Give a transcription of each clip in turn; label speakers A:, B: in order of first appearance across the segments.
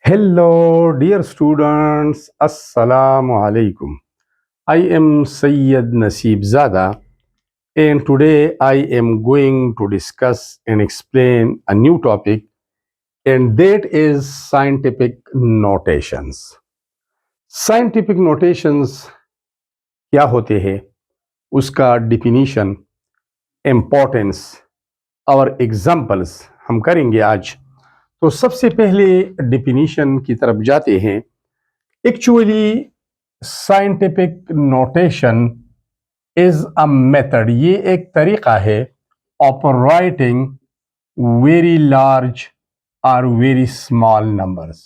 A: Hello, dear students. Assalamu alaikum. I am Sayyid Naseeb Zada, and today I am going to discuss and explain a new topic, and that is scientific notations. Scientific notations क्या होते हैं, उसका definition, importance और examples हम करेंगे आज। तो सबसे पहले definition की तरफ जाते हैं। Actually, scientific notation is a method, ये एक तरीका है ऑफ राइटिंग वेरी लार्ज और वेरी स्मॉल नंबर्स।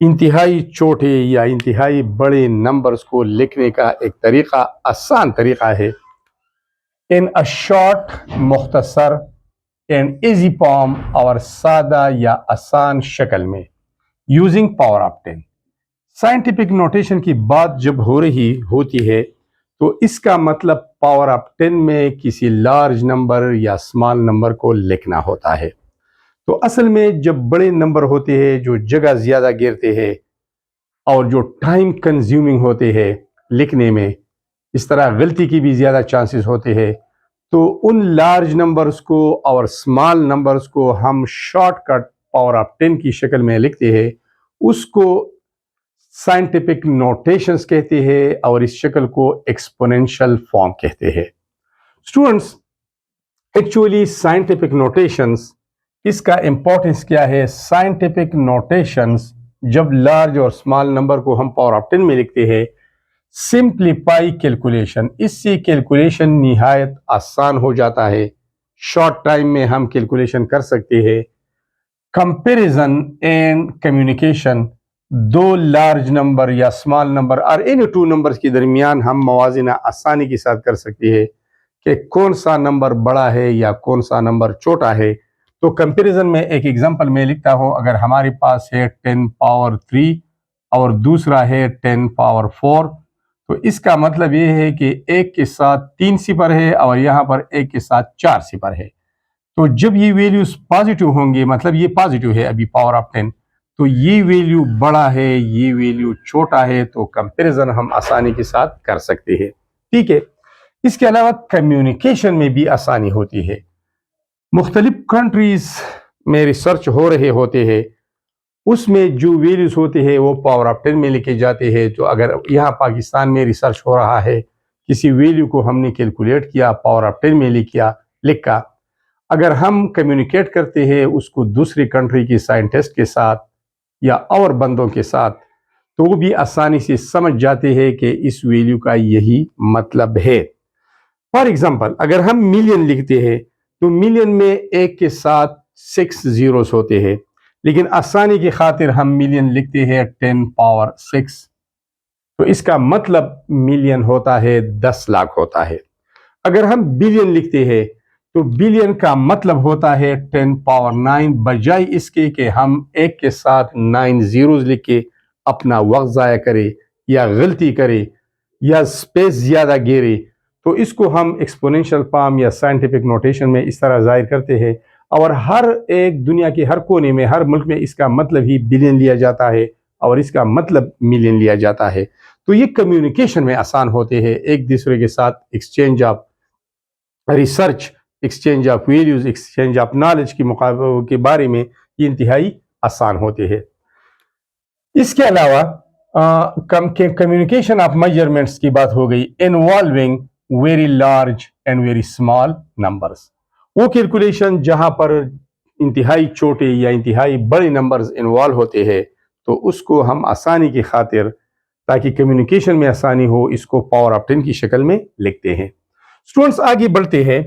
A: इंतहाई छोटे या इंतहाई बड़े नंबर्स को लिखने का एक तरीका, आसान तरीका है। इन अ शॉर्ट, मुख्तसर एंड इजी फॉर्म और सादा या आसान शक्ल में using power of 10। Scientific notation की बात जब हो रही होती है तो इसका मतलब पावर ऑफ 10 में किसी लार्ज नंबर या स्मॉल नंबर को लिखना होता है। तो असल में जब बड़े नंबर होते हैं जो जगह ज़्यादा घेरते हैं और जो टाइम कंज्यूमिंग होते हैं लिखने में, इस तरह गलती की भी ज़्यादा चांसेस होते हैं, तो उन लार्ज नंबर्स को और स्मॉल नंबर्स को हम शॉर्टकट पावर ऑफ 10 की शक्ल में लिखते हैं। उसको साइंटिफिक नोटेशंस कहते हैं और इस शक्ल को एक्सपोनेंशियल फॉर्म कहते हैं। स्टूडेंट्स, एक्चुअली साइंटिफिक नोटेशंस, इसका इंपॉर्टेंस क्या है? साइंटिफिक नोटेशंस जब लार्ज और स्मॉल नंबर को हम पावर ऑफ 10 में लिखते हैं, सिंप्लीफाई कैलकुलेशन, इससे कैलकुलेशन निहायत आसान हो जाता है। शॉर्ट टाइम में हम कैलकुलेशन कर सकते हैं। कंपैरिजन एंड कम्युनिकेशन, दो लार्ज नंबर या स्मॉल नंबर और एनी टू नंबर्स के दरमियान हम मवाजना आसानी के साथ कर सकते हैं कि कौन सा नंबर बड़ा है या कौन सा नंबर छोटा है। तो कंपैरिजन में एक एग्जांपल मैं लिखता हूं। अगर हमारे पास है 10 पावर 3 और दूसरा है 10 पावर 4, तो इसका मतलब ये है कि एक के साथ 3 सिफर है और यहाँ पर एक के साथ 4 सिफर है। तो जब ये वैल्यूज पॉजिटिव होंगे, मतलब ये पॉजिटिव है अभी पावर ऑफ 10, तो ये वैल्यू बड़ा है, ये वैल्यू छोटा है, तो कंपैरिजन हम आसानी के साथ कर सकते हैं। ठीक है। इसके अलावा कम्युनिकेशन में भी आसानी होती है। मुख्तलिफ कंट्रीज में रिसर्च हो रहे होते हैं, उसमें जो वैल्यूज होते हैं वो पावर ऑफ 10 में लिखे जाते हैं। तो अगर यहाँ पाकिस्तान में रिसर्च हो रहा है, किसी वैल्यू को हमने कैलकुलेट किया, पावर ऑफ 10 में लिखा, अगर हम कम्युनिकेट करते हैं उसको दूसरी कंट्री की साइंटिस्ट के साथ या और बंदों के साथ, तो वो भी आसानी से समझ जाते हैं कि इस वैल्यू का यही मतलब है। फॉर एग्जांपल, अगर हम मिलियन लिखते हैं तो मिलियन में एक के साथ 6 जीरोस होते हैं, लेकिन आसानी की खातिर हम मिलियन लिखते हैं 10 पावर 6। तो इसका मतलब मिलियन होता है 10 लाख होता है। अगर हम बिलियन लिखते हैं तो बिलियन का मतलब होता है 10 पावर 9, बजाय इसके कि हम एक के साथ 9 जीरोस लिख के अपना वक्त ज़ाया करे या गलती करे या स्पेस ज़्यादा घेरे, तो इसको हम एक्सपोनेंशियल फॉर्म या साइंटिफिक नोटेशन में इस तरह जाहिर करते हैं। और हर एक दुनिया के हर कोने में, हर मुल्क में इसका मतलब ही बिलियन लिया जाता है और इसका मतलब मिलियन लिया जाता है। तो ये कम्युनिकेशन में आसान होते हैं, एक दूसरे के साथ exchange of research, exchange of values, exchange of knowledge के बारे में ये इंतहाई आसान होते हैं। इसके अलावा कम्युनिकेशन ऑफ मेजरमेंट्स की बात हो गई, involving very large and very small numbers. वो कैलकुलेशन जहां पर इंतहाई छोटे या इंतहाई बड़े नंबर्स इन्वॉल्व होते हैं, तो उसको हम आसानी की खातिर, ताकि कम्युनिकेशन में आसानी हो, इसको पावर ऑफ 10 की शक्ल में लिखते हैं। स्टूडेंट्स, आगे बढ़ते हैं।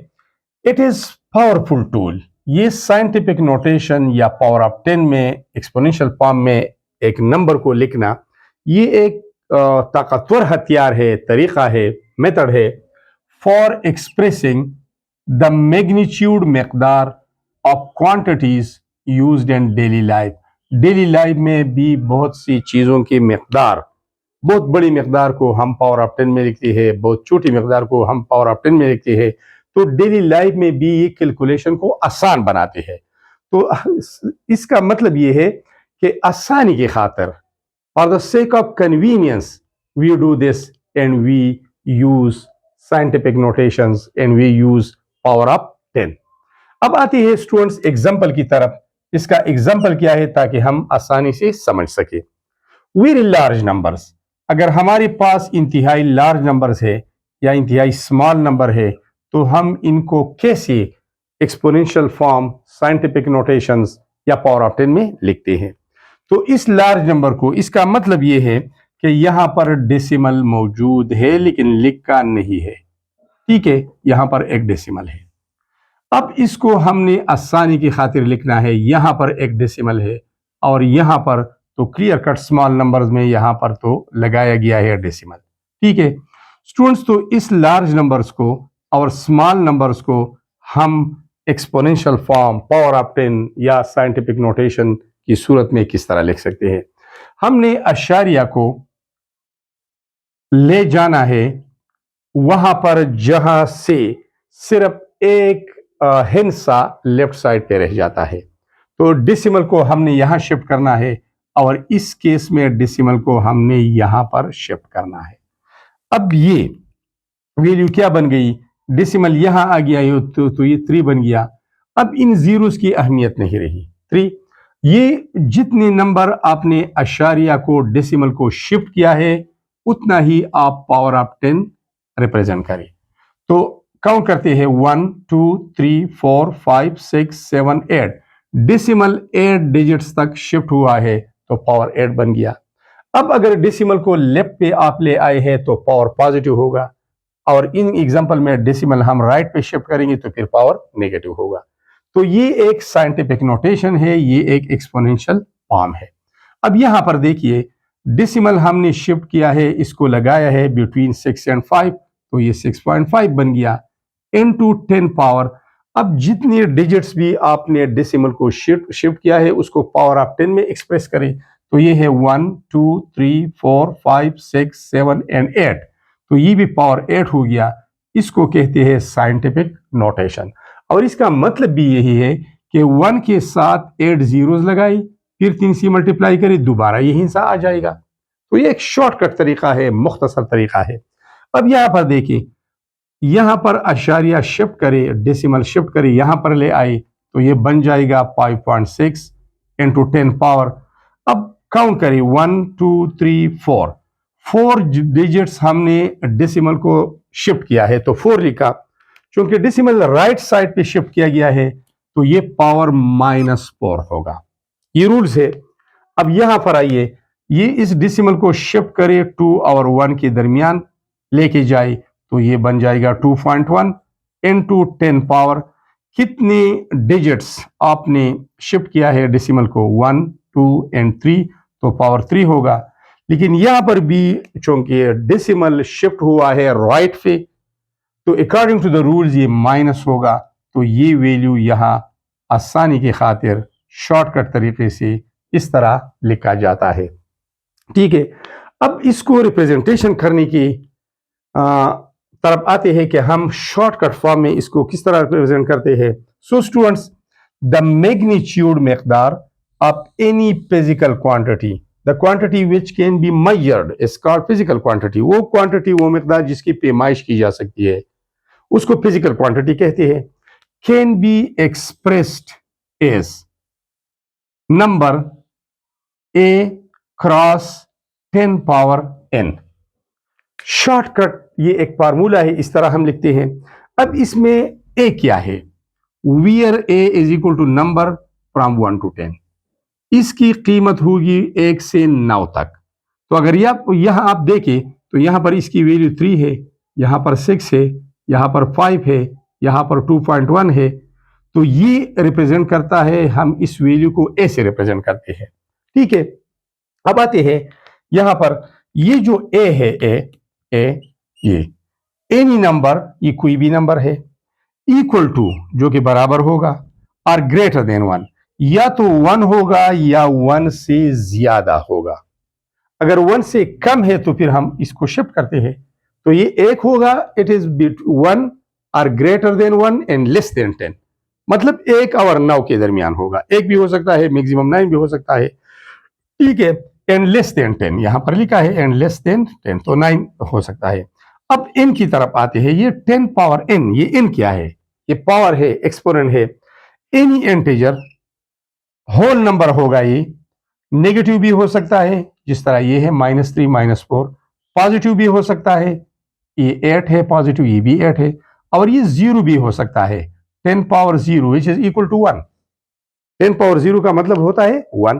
A: It is powerful tool. ये साइंटिफिक नोटेशन या पावर ऑफ 10 में एक्सपोनेंशियल फॉर्म में एक नंबर को लिखना, ये एक ताकतवर हथियार है, तरीका है, मेथड है फॉर एक्सप्रेसिंग द मैग्नीट्यूड मकदार of quantities used in daily life. Daily life में भी बहुत सी चीज़ों की मकदार, बहुत बड़ी मकदार को हम पावर ऑफ 10 में लिखते हैं, बहुत छोटी मकदार को हम पावर ऑफ 10 में लिखते हैं। तो डेली लाइफ में भी ये कैलकुलेशन को आसान बनाते हैं। तो इसका मतलब ये है कि आसानी की खातिर, for the sake of convenience, we do this and we use scientific notations and we use power of 10। अब आती है स्टूडेंट्स एग्जाम्पल की तरफ। इसका एग्जाम्पल क्या है ताकि हम आसानी से समझ सके। वेरी लार्ज नंबर्स, अगर हमारे पास इंतहाई लार्ज नंबर्स है या इंतहाई स्मॉल नंबर है तो हम इनको कैसे एक्सपोनेंशियल फॉर्म, साइंटिफिक नोटेशंस या पावर ऑफ 10 में लिखते हैं। तो इस लार्ज नंबर को, इसका मतलब ये है कि यहां पर डेसिमल मौजूद है लेकिन लिखा नहीं है। ठीक है, यहां पर एक डेसिमल है। अब इसको हमने आसानी की खातिर लिखना है। यहां पर एक डेसिमल है और यहां पर तो क्लियर कट स्मॉल नंबर्स में यहां पर तो लगाया गया है डेसिमल। ठीक है स्टूडेंट्स, तो इस लार्ज नंबर्स को और स्मॉल नंबर्स को हम एक्सपोनेंशियल फॉर्म, पावर ऑफ 10 या साइंटिफिक नोटेशन की सूरत में किस तरह लिख सकते हैं। हमने अशारिया को ले जाना है वहां पर जहां से सिर्फ एक हिस्सा लेफ्ट साइड पे रह जाता है। तो डेसिमल को हमने यहां शिफ्ट करना है और इस केस में डेसिमल को हमने यहां पर शिफ्ट करना है। अब ये वैल्यू क्या बन गई, डेसिमल यहां आ गया है तो ये 3 बन गया। अब इन जीरोस की अहमियत नहीं रही। 3, ये जितने नंबर आपने अशारिया को, डेसिमल को शिफ्ट किया है उतना ही आप पावर ऑफ 10 रिप्रेजेंट करें। तो काउंट करते हैं 1 2 3 4 5 6 7 8। डेसिमल 8 डिजिट्स तक शिफ्ट हुआ है तो पावर 8 बन गया। अब अगर डेसिमल को लेफ्ट पे आप ले आए हैं तो पावर पॉजिटिव होगा और इन एग्जांपल में डेसिमल हम राइट पे शिफ्ट करेंगे तो फिर पावर नेगेटिव होगा। तो ये एक साइंटिफिक नोटेशन है, ये एक एक्सपोनेंशियल फॉर्म है। अब यहां पर देखिए डेसिमल हमने शिफ्ट किया है, इसको लगाया है बिटवीन 6 एंड 5 तो ये 6.5 बन गया इनटू 10 पावर। अब जितने डिजिट्स भी आपने डेसिमल को शिफ्ट किया है उसको पावर ऑफ 10 में एक्सप्रेस करें तो ये है 1 2 3 4 5 6 7 एंड 8। तो ये भी पावर 8 हो गया। इसको कहते हैं साइंटिफिक नोटेशन और इसका मतलब भी यही है कि 1 के साथ 8 जीरोस लगाई, फिर 3 से मल्टीप्लाई करें, दोबारा यही हिस्सा आ जाएगा। तो ये एक शॉर्टकट तरीका है, मुख्तसर तरीका है। अब यहां पर देखिए, यहां पर अशारिया शिफ्ट करे, डेसिमल शिफ्ट करे, यहां पर ले आए तो ये बन जाएगा 5.6 इंटू 10 पावर। अब काउंट करें 1 2 3 4, 4 डिजिट्स हमने डेसिमल को शिफ्ट किया है तो 4 लिखा। क्योंकि डेसिमल राइट साइड पे शिफ्ट किया गया है तो ये पावर -4 होगा। ये रूल्स है। अब यहां पर आइए, ये इस डेसिमल को शिफ्ट करे 2 और 1 के दरमियान लेके जाए तो ये बन जाएगा 2.1 इंटू 10 पावर। कितने डिजिट्स आपने शिफ्ट किया है डेसिमल को, 1 2 एंड 3 तो पावर 3 होगा। लेकिन यहां पर भी चूंकि डेसिमल शिफ्ट हुआ है राइट पे तो अकॉर्डिंग टू द रूल्स ये माइनस होगा। तो ये वैल्यू यहां आसानी की खातिर शॉर्टकट तरीके से इस तरह लिखा जाता है। ठीक है, अब इसको रिप्रेजेंटेशन करने की तरफ आते हैं कि हम शॉर्टकट फॉर्म में इसको किस तरह रिप्रेजेंट करते हैं। सो स्टूडेंट्स, द मैग्नीट्यूड मकदार of any physical quantity, the quantity which can be measured is called physical quantity. वो क्वांटिटी, वो मकदार जिसकी पैमाइश की जा सकती है उसको फिजिकल क्वांटिटी कहते हैं। Can be expressed as number a cross 10 power n। Shortcut ये एक फार्मूला है, इस तरह हम लिखते हैं। अब इसमें ए क्या है, where A is equal to number from 1 to 10। इसकी कीमत होगी 1 से 9 तक। तो अगर यहां आप देखें तो यहां पर इसकी वैल्यू 3 है, यहां पर 6 है, यहां पर 5 है, यहां पर 2.1 है। तो ये रिप्रेजेंट करता है, हम इस वैल्यू को ए से रिप्रेजेंट करते हैं। ठीक है, अब आते हैं यहां पर, ये जो ए है, ये एनी नंबर, ये कोई भी नंबर है, इक्वल टू जो कि बराबर होगा और ग्रेटर देन 1, या तो 1 होगा या 1 से ज्यादा होगा। अगर 1 से कम है तो फिर हम इसको शिफ्ट करते हैं तो ये 1 होगा, इट इज 1 और greater than 1 and less than 10, मतलब 1 और 9 के दरमियान होगा। 1 भी हो सकता है, मैक्सिमम 9 भी हो सकता है। ठीक है, एंड लेस देन 10 यहां पर लिखा है, एंड लेस देन 10 तो 9 हो सकता है। अब n की तरफ आते हैं, ये 10 पावर n, ये n क्या है? ये पावर है, एक्सपोनेंट है। एनी इंटीजर होल नंबर होगा, ये नेगेटिव भी हो सकता है, जिस तरह ये है -3 -4, पॉजिटिव भी हो सकता है, ये 8 है पॉजिटिव, ये भी 8 है, और ये 0 भी हो सकता है। 10 power 0 which is equal to 1। 10 power 0 का मतलब होता है 1।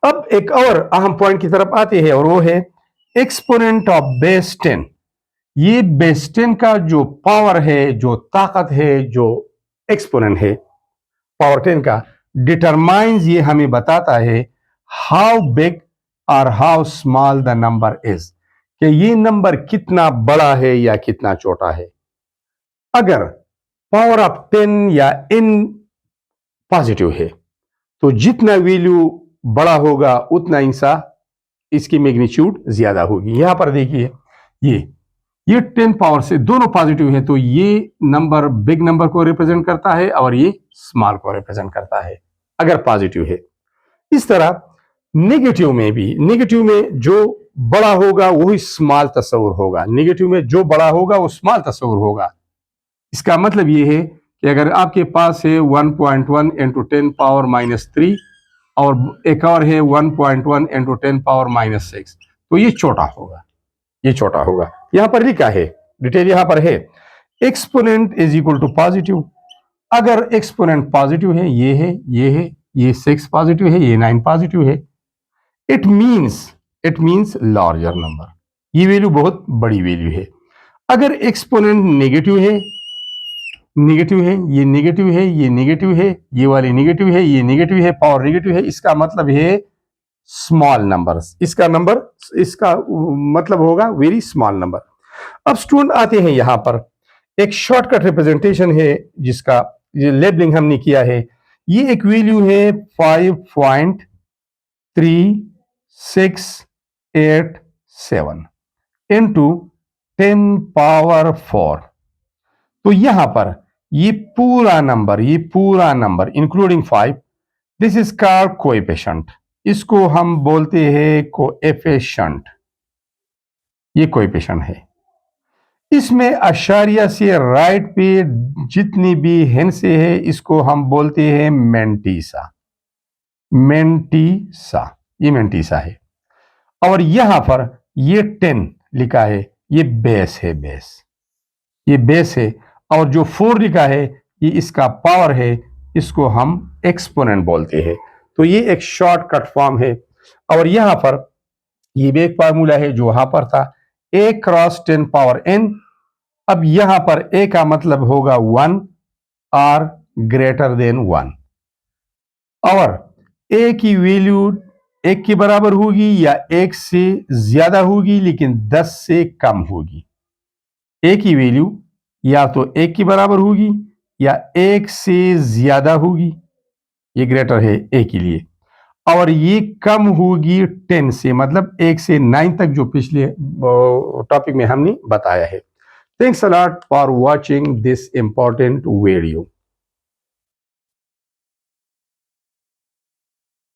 A: अब एक और अहम पॉइंट की तरफ आते हैं, और वो है एक्सपोनेंट ऑफ बेस 10। ये बेस 10 का जो पावर है, जो ताकत है, जो एक्सपोनेंट है पावर 10 का, डिटरमाइंस, ये हमें बताता है हाउ बिग और how small the number is, कि ये नंबर कितना बड़ा है या कितना छोटा है। अगर पावर ऑफ 10 या n पॉजिटिव है, तो जितना वैल्यू बड़ा होगा उतना इंसा इसकी मैग्नीट्यूड ज्यादा होगी। यहां पर देखिए, ये 10 पावर से दोनों पॉजिटिव है, तो ये नंबर बिग नंबर को रिप्रेजेंट करता है और ये स्मॉल को रिप्रेजेंट करता है अगर पॉजिटिव है। इस तरह नेगेटिव में भी, नेगेटिव में जो बड़ा होगा वही स्मॉल तस्वुर होगा, नेगेटिव में जो बड़ा होगा वो स्मॉल तस्वुर होगा। इसका मतलब ये है कि अगर आपके पास है 1.1 इंटू 10 पावर -3 और एक और है 1.1 इंटू 10 पावर -6, तो ये छोटा होगा, ये छोटा होगा। यहां पर लिखा है, डिटेल यहां पर है, exponent is equal to positive. अगर एक्सपोनेंट पॉजिटिव है, ये है, ये है, ये 6 पॉजिटिव है, ये 9 पॉजिटिव है, इट मीन्स लार्जर नंबर, ये वैल्यू बहुत बड़ी वैल्यू है। अगर एक्सपोनेंट नेगेटिव है, नेगेटिव है, ये नेगेटिव है, ये नेगेटिव है, ये वाली नेगेटिव है, ये नेगेटिव है, पावर नेगेटिव है, इसका मतलब है स्मॉल नंबर्स, इसका मतलब होगा वेरी स्मॉल नंबर। अब स्टूडेंट आते हैं, यहां पर एक शॉर्टकट रिप्रेजेंटेशन है जिसका ये लेबलिंग हमने किया है। ये एक वैल्यू है 5.3687 इंटू 10 पावर 4। तो यहां पर ये पूरा number including 5, this is called coefficient, इसको हम बोलते हैं कोएफिशिएंट। ये कोएफिशिएंट है, इसमें अशारिया से राइट पे जितनी भी हिस्से है इसको हम बोलते हैं मेंटीसा। ये मेंटीसा है। और यहां पर ये 10 लिखा है, ये बेस है, ये बेस है। और जो 4 लिखा है ये इसका पावर है, इसको हम एक्सपोनेंट बोलते हैं। तो ये एक शॉर्टकट फॉर्म है। और यहां पर ये भी एक फार्मूला है जो वहां पर था, a क्रॉस 10 पावर n। अब यहां पर a का मतलब होगा 1 और ग्रेटर देन 1, और a की वैल्यू 1 के बराबर होगी या 1 से ज्यादा होगी लेकिन 10 से कम होगी। a की वैल्यू या तो 1 के बराबर होगी या 1 से ज्यादा होगी, ये ग्रेटर है a के लिए, और ये कम होगी 10 से, मतलब 1 से 9 तक जो पिछले टॉपिक में हमने बताया है। Thanks a lot for watching this important video.